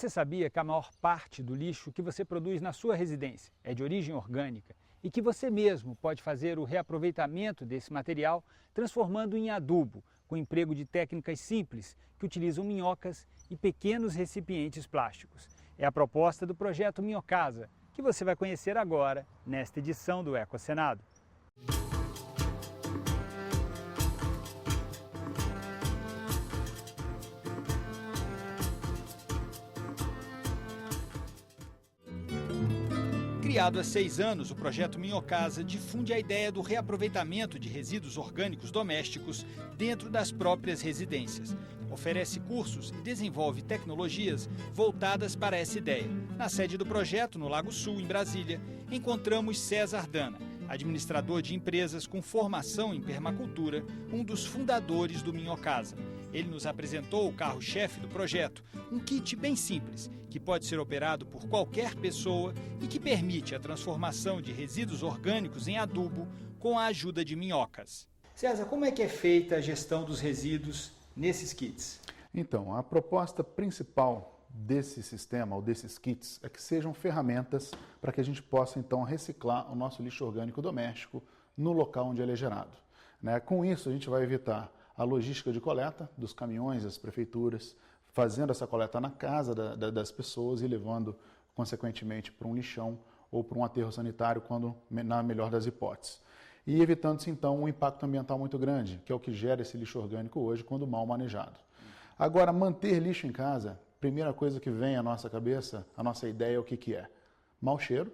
Você sabia que a maior parte do lixo que você produz na sua residência é de origem orgânica e que você mesmo pode fazer o reaproveitamento desse material transformando em adubo, com o emprego de técnicas simples que utilizam minhocas e pequenos recipientes plásticos? É a proposta do projeto Minhocasa, que você vai conhecer agora nesta edição do Ecocenado. Criado há 6 anos, o projeto Minhocasa difunde a ideia do reaproveitamento de resíduos orgânicos domésticos dentro das próprias residências. Oferece cursos e desenvolve tecnologias voltadas para essa ideia. Na sede do projeto, no Lago Sul, em Brasília, encontramos César Dana, administrador de empresas com formação em permacultura, um dos fundadores do Minhocasa. Ele nos apresentou o carro-chefe do projeto, um kit bem simples, que pode ser operado por qualquer pessoa e que permite a transformação de resíduos orgânicos em adubo com a ajuda de minhocas. César, como é que é feita a gestão dos resíduos nesses kits? Então, a proposta principal desse sistema, ou desses kits, é que sejam ferramentas para que a gente possa, então, reciclar o nosso lixo orgânico doméstico no local onde ele é gerado. Com isso, a gente vai evitar a logística de coleta dos caminhões, das prefeituras, fazendo essa coleta na casa das pessoas e levando, consequentemente, para um lixão ou para um aterro sanitário, na melhor das hipóteses. E evitando-se, então, um impacto ambiental muito grande, que é o que gera esse lixo orgânico hoje, quando mal manejado. Agora, manter lixo em casa, primeira coisa que vem à nossa cabeça, a nossa ideia é o que é? Mau cheiro,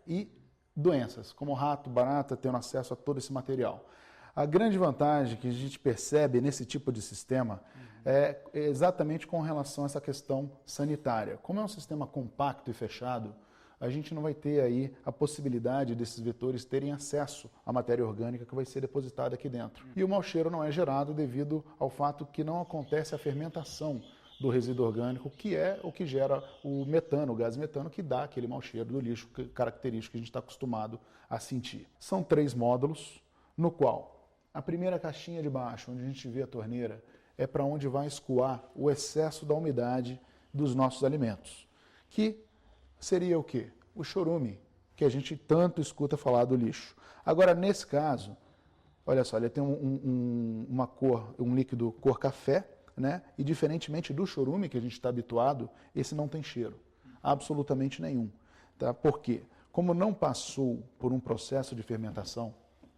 e doenças, como rato, barata, tendo acesso a todo esse material. A grande vantagem que a gente percebe nesse tipo de sistema é exatamente com relação a essa questão sanitária. Como é um sistema compacto e fechado, a gente não vai ter aí a possibilidade desses vetores terem acesso à matéria orgânica que vai ser depositada aqui dentro. E o mau cheiro não é gerado devido ao fato que não acontece a fermentação do resíduo orgânico, que é o que gera o metano, o gás metano, que dá aquele mau cheiro do lixo característico que a gente está acostumado a sentir. São 3 módulos, no qual a primeira caixinha de baixo, onde a gente vê a torneira, é para onde vai escoar o excesso da umidade dos nossos alimentos, que seria o quê? O chorume, que a gente tanto escuta falar do lixo. Agora, nesse caso, olha só, ele tem uma cor, um líquido cor café, e diferentemente do chorume que a gente está habituado, esse não tem cheiro, absolutamente nenhum. Tá? Por quê? Como não passou por um processo de fermentação,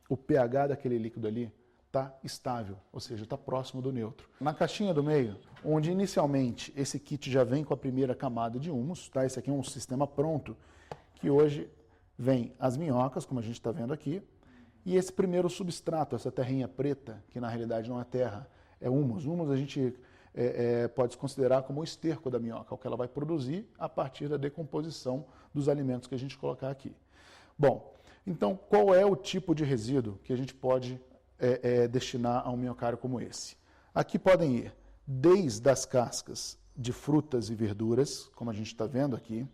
o pH daquele líquido ali está estável, ou seja, está próximo do neutro. Na caixinha do meio, onde inicialmente esse kit já vem com a primeira camada de humus, tá? Esse aqui é um sistema pronto, que hoje vem as minhocas, como a gente está vendo aqui, e esse primeiro substrato, essa terrinha preta, que na realidade não é terra, é humus. Humus a gente pode se considerar como o esterco da minhoca, o que ela vai produzir a partir da decomposição dos alimentos que a gente colocar aqui. Bom, então qual é o tipo de resíduo que a gente pode destinar a um minhocário como esse? Aqui podem ir desde as cascas de frutas e verduras, como a gente está vendo aqui,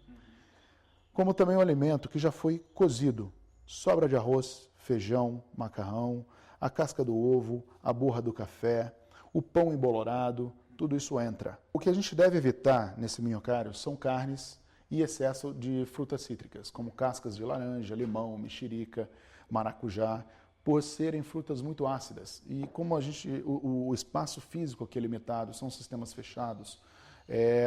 como também o alimento que já foi cozido, sobra de arroz, feijão, macarrão, a casca do ovo, a borra do café, o pão embolorado, tudo isso entra. O que a gente deve evitar nesse minhocário são carnes e excesso de frutas cítricas, como cascas de laranja, limão, mexerica, maracujá, por serem frutas muito ácidas. E como o espaço físico aqui é limitado, são sistemas fechados,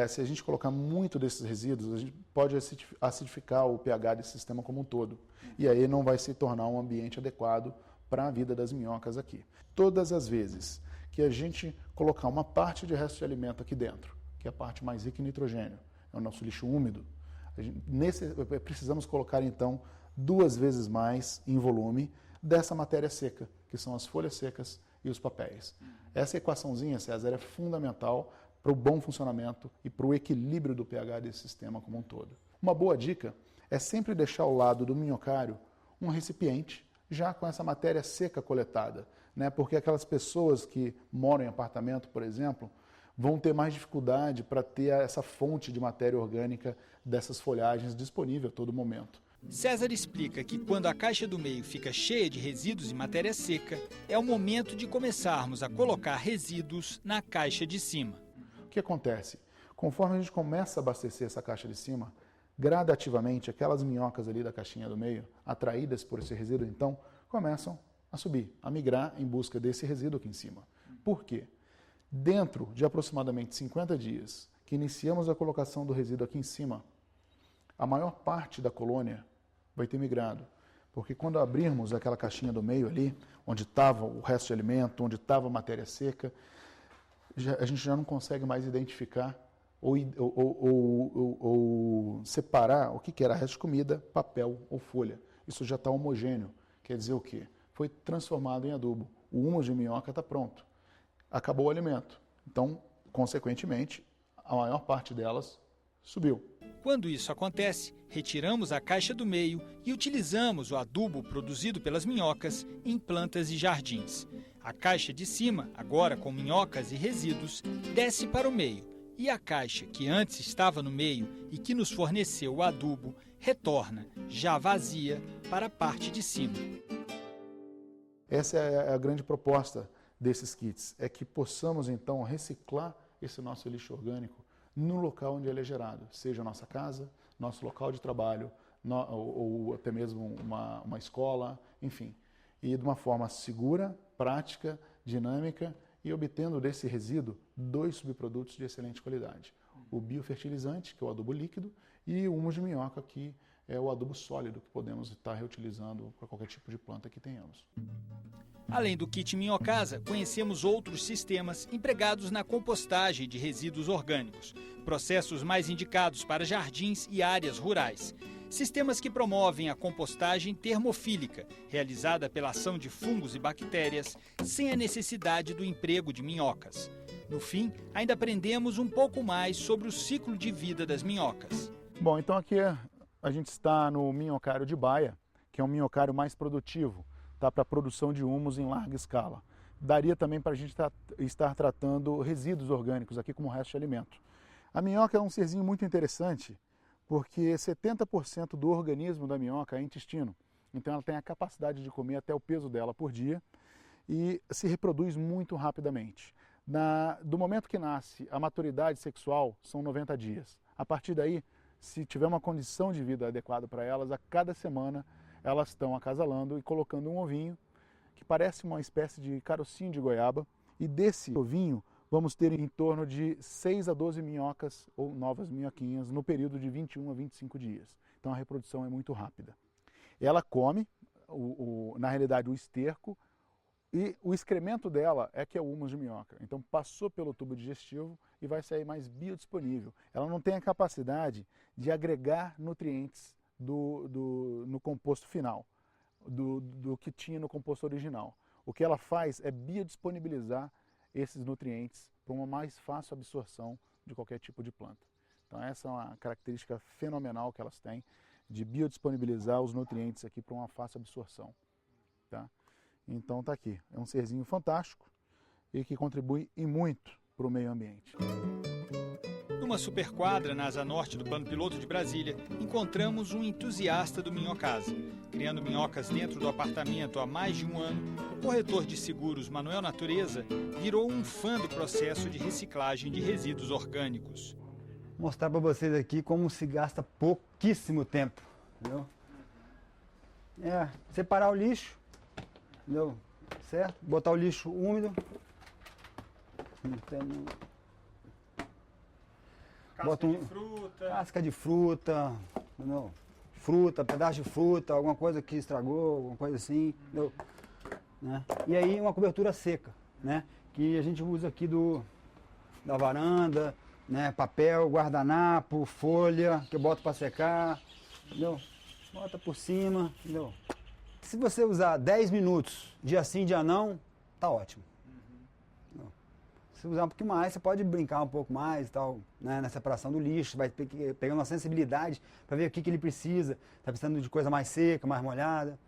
se a gente colocar muito desses resíduos, a gente pode acidificar o pH desse sistema como um todo. E aí não vai se tornar um ambiente adequado para a vida das minhocas aqui. Todas as vezes que a gente colocar uma parte de resto de alimento aqui dentro, que é a parte mais rica em nitrogênio, é o nosso lixo úmido, precisamos colocar então 2 vezes mais em volume dessa matéria seca, que são as folhas secas e os papéis. Essa equaçãozinha, César, é fundamental para o bom funcionamento e para o equilíbrio do pH desse sistema como um todo. Uma boa dica é sempre deixar ao lado do minhocário um recipiente já com essa matéria seca coletada, porque aquelas pessoas que moram em apartamento, por exemplo, vão ter mais dificuldade para ter essa fonte de matéria orgânica dessas folhagens disponível a todo momento. César explica que quando a caixa do meio fica cheia de resíduos e matéria seca, é o momento de começarmos a colocar resíduos na caixa de cima. O que acontece? Conforme a gente começa a abastecer essa caixa de cima, gradativamente aquelas minhocas ali da caixinha do meio, atraídas por esse resíduo, então, começam a subir, a migrar em busca desse resíduo aqui em cima. Por quê? Dentro de aproximadamente 50 dias que iniciamos a colocação do resíduo aqui em cima, a maior parte da colônia vai ter migrado. Porque quando abrirmos aquela caixinha do meio ali, onde estava o resto de alimento, onde estava a matéria seca, a gente já não consegue mais identificar ou separar o que era resto de comida, papel ou folha. Isso já está homogêneo. Quer dizer o quê? Foi transformado em adubo. O humus de minhoca está pronto. Acabou o alimento. Então, consequentemente, a maior parte delas subiu. Quando isso acontece, retiramos a caixa do meio e utilizamos o adubo produzido pelas minhocas em plantas e jardins. A caixa de cima, agora com minhocas e resíduos, desce para o meio e a caixa que antes estava no meio e que nos forneceu o adubo retorna, já vazia, para a parte de cima. Essa é a grande proposta desses kits, é que possamos então reciclar esse nosso lixo orgânico no local onde ele é gerado, seja a nossa casa, nosso local de trabalho, ou até mesmo uma escola, enfim. E de uma forma segura, prática, dinâmica e obtendo desse resíduo 2 subprodutos de excelente qualidade. O biofertilizante, que é o adubo líquido, e o humus de minhoca, que é o adubo sólido que podemos estar reutilizando para qualquer tipo de planta que tenhamos. Além do kit Minhocasa, conhecemos outros sistemas empregados na compostagem de resíduos orgânicos, processos mais indicados para jardins e áreas rurais. Sistemas que promovem a compostagem termofílica, realizada pela ação de fungos e bactérias, sem a necessidade do emprego de minhocas. No fim, ainda aprendemos um pouco mais sobre o ciclo de vida das minhocas. Bom, então aqui a gente está no minhocário de baia, que é um minhocário mais produtivo, tá, para a produção de humus em larga escala. Daria também para a gente estar tratando resíduos orgânicos aqui como resto de alimento. A minhoca é um serzinho muito interessante, porque 70% do organismo da minhoca é intestino. Então ela tem a capacidade de comer até o peso dela por dia e se reproduz muito rapidamente. Do momento que nasce, a maturidade sexual são 90 dias. A partir daí, se tiver uma condição de vida adequada para elas, a cada semana elas estão acasalando e colocando um ovinho que parece uma espécie de carocinho de goiaba. E desse ovinho vamos ter em torno de 6 a 12 minhocas ou novas minhoquinhas no período de 21 a 25 dias. Então a reprodução é muito rápida. Ela come, na realidade, o esterco, e o excremento dela é que é o humus de minhoca. Então passou pelo tubo digestivo e vai sair mais biodisponível. Ela não tem a capacidade de agregar nutrientes no composto final, do que tinha no composto original. O que ela faz é biodisponibilizar esses nutrientes para uma mais fácil absorção de qualquer tipo de planta. Então essa é uma característica fenomenal que elas têm, de biodisponibilizar os nutrientes aqui para uma fácil absorção. Tá? Então está aqui, é um serzinho fantástico e que contribui e muito para o meio ambiente. Numa superquadra na asa norte do plano piloto de Brasília, encontramos um entusiasta do Minhocasa. Criando minhocas dentro do apartamento há mais de um ano, o corretor de seguros Manuel Natureza virou um fã do processo de reciclagem de resíduos orgânicos. Vou mostrar para vocês aqui como se gasta pouquíssimo tempo, entendeu? Separar o lixo, entendeu? Certo? Botar o lixo úmido. Casca de fruta. Casca de fruta, entendeu? Fruta, pedaço de fruta, alguma coisa que estragou, alguma coisa assim, entendeu? Né? E aí uma cobertura seca, né? Que a gente usa aqui da varanda, né? Papel, guardanapo, folha, que eu boto para secar, entendeu? Bota por cima, entendeu? Se você usar 10 minutos, dia sim, dia não, tá ótimo. Se usar um pouquinho mais, você pode brincar um pouco mais e tal, né, na separação do lixo, vai pegando uma sensibilidade para ver o que ele precisa. Está precisando de coisa mais seca, mais molhada,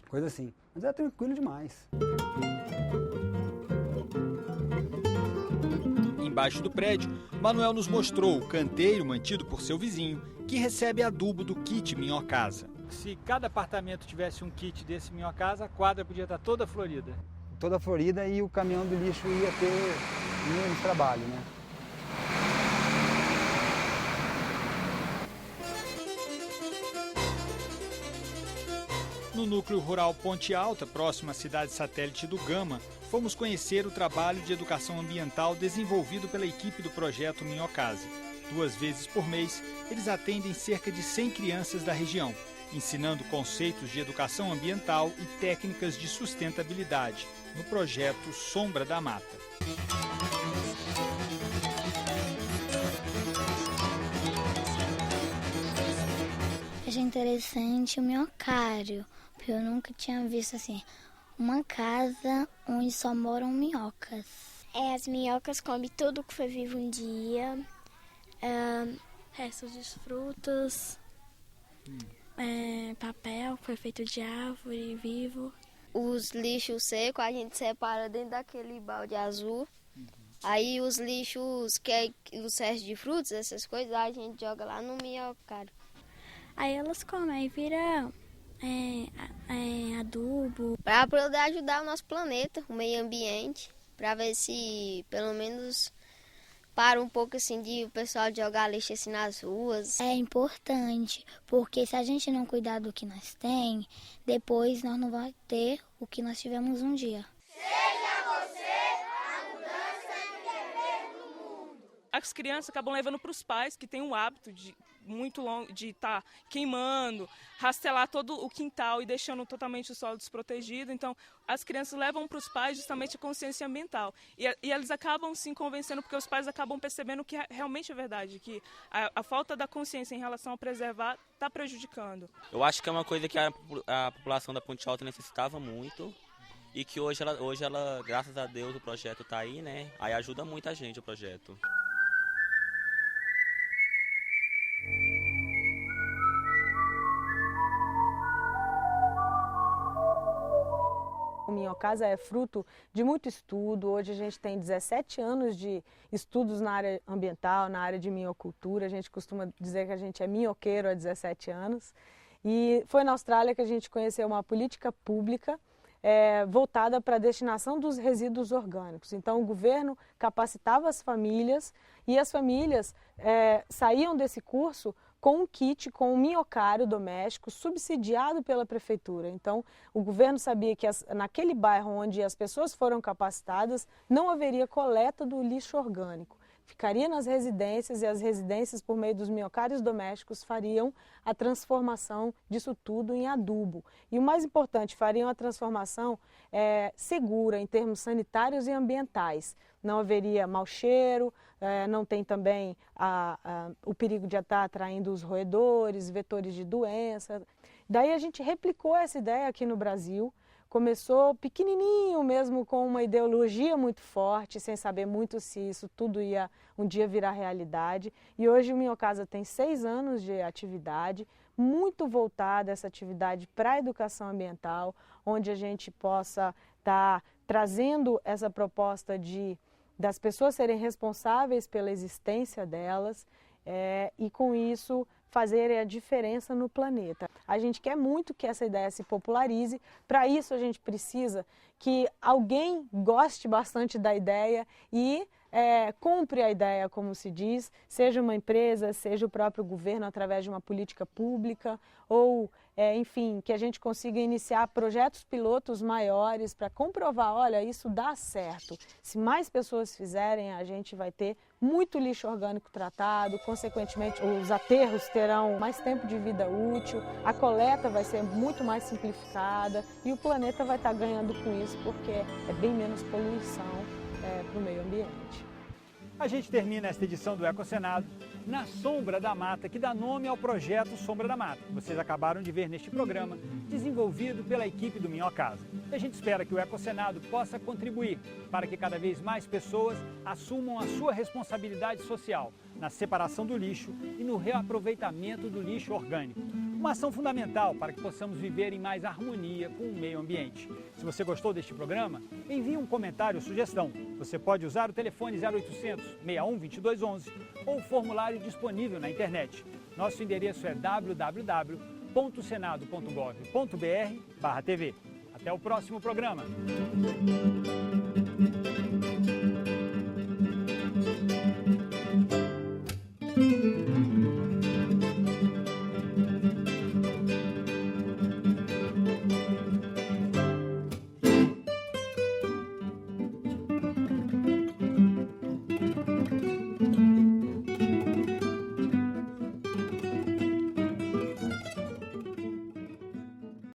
coisa assim. Mas é tranquilo demais. Embaixo do prédio, Manuel nos mostrou o canteiro mantido por seu vizinho, que recebe adubo do kit Minhocasa. Se cada apartamento tivesse um kit desse Minhocasa, a quadra podia estar toda florida. Toda florida e o caminhão do lixo ia ter menos trabalho, né? No núcleo rural Ponte Alta, próximo à cidade satélite do Gama, fomos conhecer o trabalho de educação ambiental desenvolvido pela equipe do projeto Minhocase. 2 vezes por mês, eles atendem cerca de 100 crianças da região, ensinando conceitos de educação ambiental e técnicas de sustentabilidade, no projeto Sombra da Mata. Achei interessante o minhocário, porque eu nunca tinha visto assim uma casa onde só moram minhocas. As minhocas comem tudo que foi vivo um dia, restos de frutas, papel que foi feito de árvore vivo. Os lixos secos a gente separa dentro daquele balde azul. Aí os lixos, os restos de frutas, essas coisas, a gente joga lá no minhocário. Aí elas comem, aí vira adubo. Para poder ajudar o nosso planeta, o meio ambiente, para ver se pelo menos para um pouco assim de o pessoal jogar lixo assim nas ruas. É importante, porque se a gente não cuidar do que nós tem, depois nós não vamos ter o que nós tivemos um dia. As crianças acabam levando para os pais que têm o hábito de muito longo de estar queimando, rastelar todo o quintal e deixando totalmente o solo desprotegido. Então, as crianças levam para os pais justamente a consciência ambiental. E eles acabam se convencendo porque os pais acabam percebendo que realmente é verdade, que a falta da consciência em relação a preservar está prejudicando. Eu acho que é uma coisa que a população da Ponte Alta necessitava muito. E que hoje ela, graças a Deus, o projeto está aí, né? Aí ajuda muita gente o projeto. O Minhocase é fruto de muito estudo. Hoje a gente tem 17 anos de estudos na área ambiental, na área de minhocultura. A gente costuma dizer que a gente é minhoqueiro há 17 anos. E foi na Austrália que a gente conheceu uma política pública voltada para a destinação dos resíduos orgânicos. Então o governo capacitava as famílias e as famílias saíam desse curso com um kit, com um minhocário doméstico subsidiado pela prefeitura. Então, o governo sabia que naquele bairro onde as pessoas foram capacitadas, não haveria coleta do lixo orgânico. Ficaria nas residências e as residências, por meio dos minhocários domésticos, fariam a transformação disso tudo em adubo. E o mais importante, fariam a transformação segura em termos sanitários e ambientais. Não haveria mau cheiro, não tem também o perigo de estar atraindo os roedores, vetores de doença. Daí a gente replicou essa ideia aqui no Brasil. Começou pequenininho mesmo, com uma ideologia muito forte, sem saber muito se isso tudo ia um dia virar realidade. E hoje o Minhocase tem 6 anos de atividade, muito voltada essa atividade para a educação ambiental, onde a gente possa estar trazendo essa proposta das pessoas serem responsáveis pela existência delas e com isso fazer a diferença no planeta. A gente quer muito que essa ideia se popularize, para isso a gente precisa que alguém goste bastante da ideia e compre a ideia, como se diz, seja uma empresa, seja o próprio governo através de uma política pública ou, enfim, que a gente consiga iniciar projetos pilotos maiores para comprovar, olha, isso dá certo. Se mais pessoas fizerem, a gente vai ter muito lixo orgânico tratado, consequentemente os aterros terão mais tempo de vida útil, a coleta vai ser muito mais simplificada e o planeta vai estar ganhando com isso porque é bem menos poluição para o meio ambiente. A gente termina esta edição do Ecocenado na Sombra da Mata, que dá nome ao projeto Sombra da Mata, que vocês acabaram de ver neste programa, desenvolvido pela equipe do Minhocase. E a gente espera que o Ecocenado possa contribuir para que cada vez mais pessoas assumam a sua responsabilidade social na separação do lixo e no reaproveitamento do lixo orgânico. Uma ação fundamental para que possamos viver em mais harmonia com o meio ambiente. Se você gostou deste programa, envie um comentário ou sugestão. Você pode usar o telefone 0800 61 2211 ou o formulário disponível na internet. Nosso endereço é www.senado.gov.br/tv. Até o próximo programa.